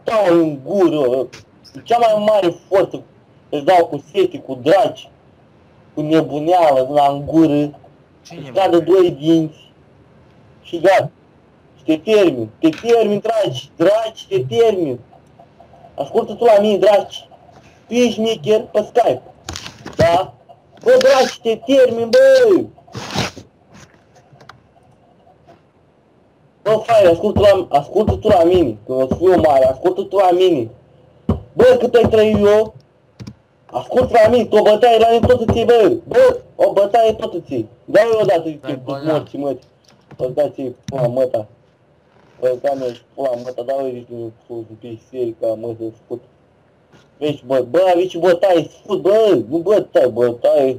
dau în gură, cea mai mare forță, îți dau cu sete, cu dragi, cu nebuneală, la în gură, îți cadă 2 dinți și gata. Și te termin, dragi, te termin. Ascultă tu la mine, dragi, tu ești șmecher pe Skype, da? Bă, dragi, te termin, bă! Bă, frate, ascultă tu la mine, că o să fiu mare, ascultă tu la mine. Bă, cât ai trăit eu, ascultă la mine, tu o bătaie la mine tot îți iei, bă, bă, o bătaie tot îți iei. Dai eu odată, te morți, mă, o dați-i pula măta. Bă, doamne, pula măta, dau eu de biserica, mă, să scut. Vezi, bă, aveți și bătaie, scut, bă, nu bătaie.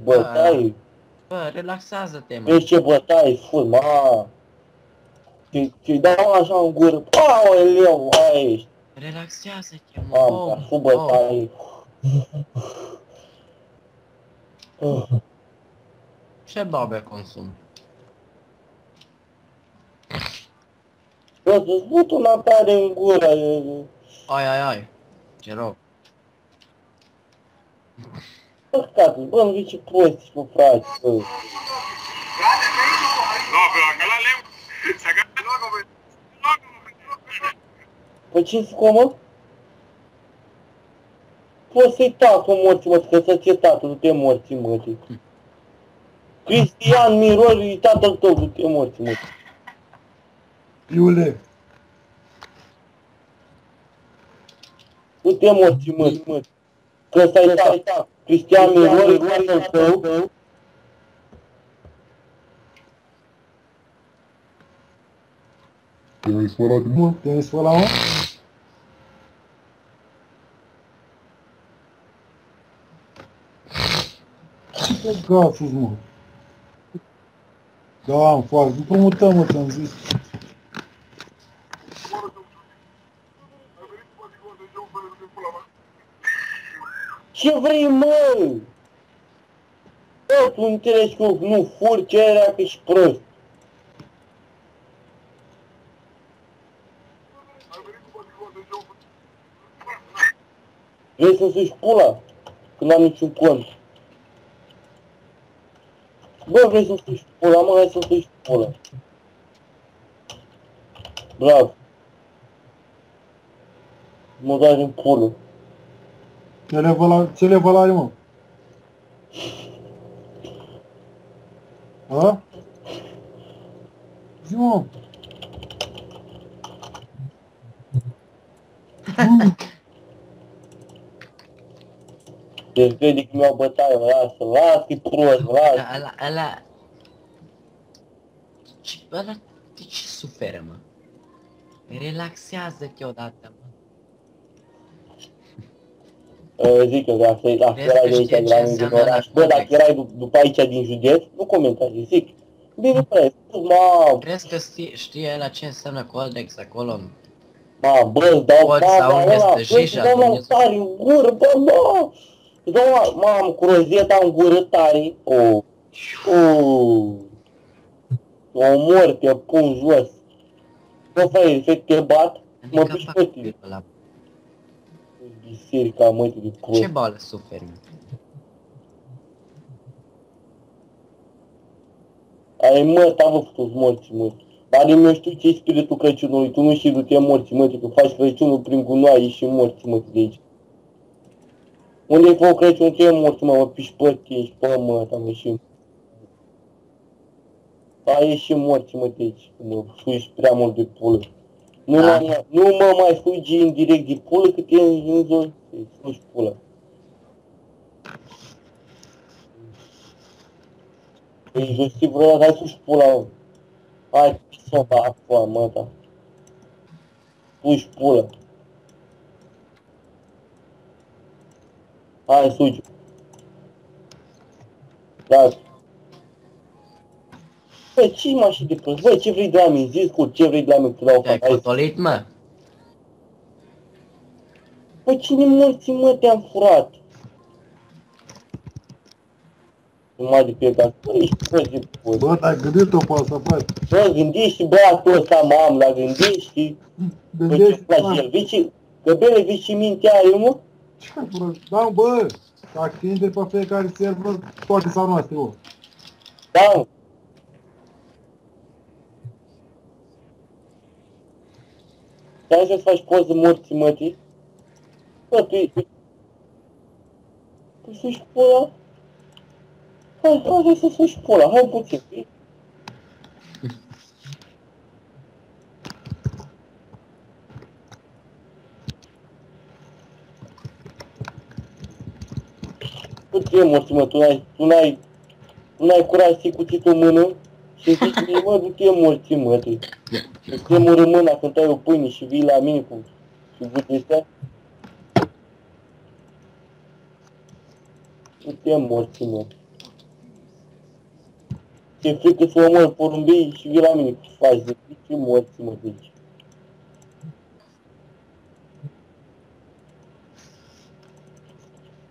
Bă, relaxează-te, mă. Vezi ce bătaie, scut, ma. Ți-i dau așa în gură, aoleu, aia ești. Relaxează-te, mă. Am, ca fu bătaie. Ce babe consum? Bă, îți but una tare în gură. Ai. Te rog. Bă, catu, bă, nu vii ce prosti, mă, frate, bă. Păi ce-ți comă? Poți să-i tac, mă, morții, mă, că să-ți e tatăl, du-te morții, mă, Cristian Mirol, e tatăl tău, du-te morții, mă. Iule. Du-te morții, mă. Că ăsta-i tac. Cristian Mirol, e tatăl tău. Te-ai spălat, mă? Te-ai spălat, mă? Ce gasul, mă? Da, am fac. Împrumutăm, mă, ți-am zis. Ce vrei, mă? Bă, tu înțelegi că nu furi, cererea că ești prost. Vrei să suși pula? Că n-am niciun cont. Bă, vrei să suși pula, mă, hai să suși pula. Bravo. Mă dai în pulă. Ce level are, mă? A? Zi, mă. Deci vede că mi-au bătaie, lasă-i prost, lasă. Ăla... Ăla de ce suferă, mă? Relaxează-te odată, mă. Zic că dacă erai de aici, de la mine din oraș, bă, dacă erai după aici din județ, nu comentați, zic. Bine, bă, mamă. Crezi că știe la ce înseamnă Coldex acolo? Mamă, bă, îți dau sau unde stăjești, îți dau la tare în gură, bă, mă. Îți dau la, mamă, cu rozeta în gură tare. Omor, te pun jos. Bă, frate, te bat, mă piși pe tine. Biserica, mătii de prost. Ce boală suferi, mă? Ai, mă, mă, făcut morții, mă. Dar eu știu ce-i spiritul Crăciunului, tu nu știi, du-te morții, mă, că faci Crăciunul prin gunoaie și morții, mă, de aici. Unde-i făcut Crăciunul, te morții, mă, piși pe tine și pe mă, mă, și... Ai și morții, mă, de aici, mă, suiși prea mult de pulă. Nu mă mai fugi indirect de pulă, că te înzori, suși pulă. Păi, justi vreodată, hai suși pula, mă. Hai, să fac foa, mă, da. Suși pulă. Hai, sugi. Da. Băi, ce-i mă așa de prost? Băi, ce vrei de la mine? Zi scurt, ce vrei de la mine? Te-ai cotolit, mă? Băi, cine morții, mă, te-am furat? Numai de pe casă. Băi, ești prost de prost. Bă, te-ai gândit-o pe asta, frate. Bă, Bă, gândești băiatul ăsta, mă am la gândești. Băi, ce-mi place el? Vezi ce... Găbele, vii și mintea aia, mă? Ce prost? Da, bă! Dacă intri pe fiecare server, toate s-au noastre, bă. Da, mă. Stai să-ți faci poză morții, mătii? Bă, tu să-și pula? Hai să să-și pula, hai puțin. Tu ce morți, mă, tu n-ai curaj să-i cuțiți o mână și zici mie, mă, du-te morți, mă, tu. Îți tremură mâna când tai o pâine și vii la mine cu vâtestea. Du-te morți, mă. Ce frică să omori porumbei și vii la mine cu faci, de ce morți, mă, de aici.